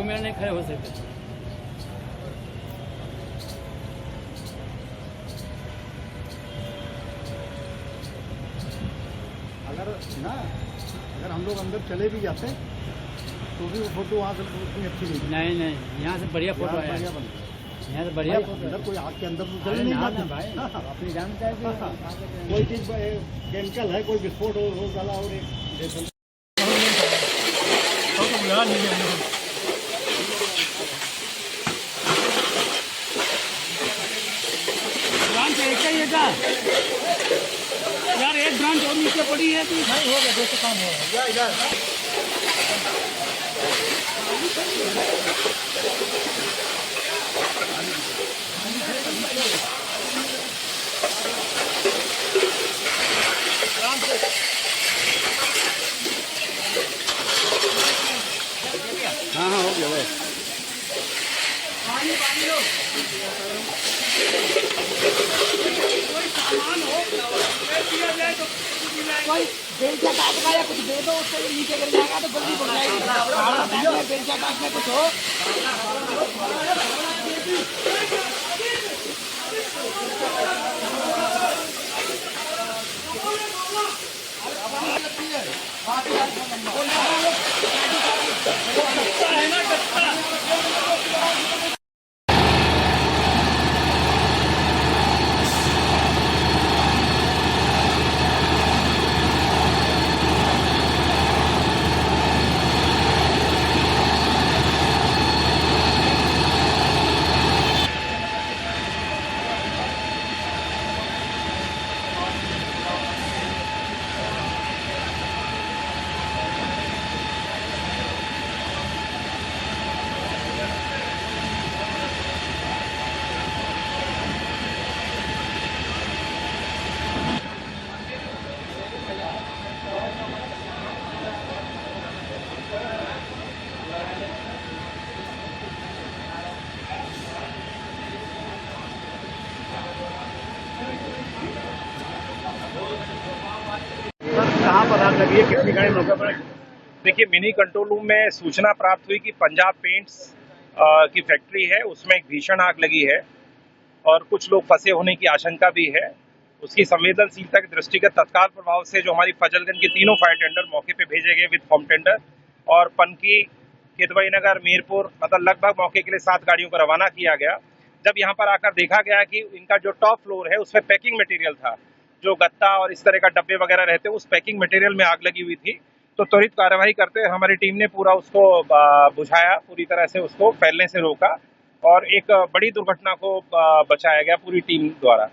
Minute नहीं खड़े हो सकते। अगर हम लोग अंदर चले भी जाते तो भी वो फोटो वहाँ से उतनी अच्छी नहीं। नहीं, यहाँ से बढ़िया फोटो आया। बढ़िया बन यहाँ से बढ़िया फोटो। अंदर कोई आग के अंदर तो चल नहीं जाता भाई। अपनी जानता है कोई चीज केमिकल है, कोई विस्फोट हो डाला और एक ब्रांच एक ही है क्या यार? एक ब्रांच और नीचे पड़ी है तो भाई हो गया, दोस्तों काम हो गया इधर। हाँ हाँ हो गया भाई। कोई सामान हो दिया जाए तो कोई बेलचा काट का या कुछ दे दो, उससे नीचे गिर जाएगा तो जल्दी पड़ जाएगी। बेलचा काट में कुछ हो कहाँ पर आग लगी है, कितनी गाड़ी मौके पर? देखिए, मिनी कंट्रोल रूम में सूचना प्राप्त हुई कि पंजाब पेंट्स की फैक्ट्री है, उसमें एक भीषण आग लगी है और कुछ लोग फंसे होने की आशंका भी है। उसकी संवेदनशीलता के दृष्टिगत तत्काल प्रभाव से जो हमारी फजलगंज के तीनों फायर टेंडर मौके पे भेजे गए विद फॉर्म टेंडर, और पनकी, केतवई नगर, मीरपुर, मतलब लगभग मौके के लिए 7 गाड़ियों को रवाना किया गया। जब यहाँ पर आकर देखा गया कि इनका जो टॉप फ्लोर है उसमें पैकिंग मटेरियल था, जो गत्ता और इस तरह का डब्बे वगैरह रहते, उस पैकिंग मटेरियल में आग लगी हुई थी। तो त्वरित कार्रवाई करते हुए हमारी टीम ने पूरा उसको बुझाया, पूरी तरह से उसको फैलने से रोका और एक बड़ी दुर्घटना को बचाया गया पूरी टीम द्वारा।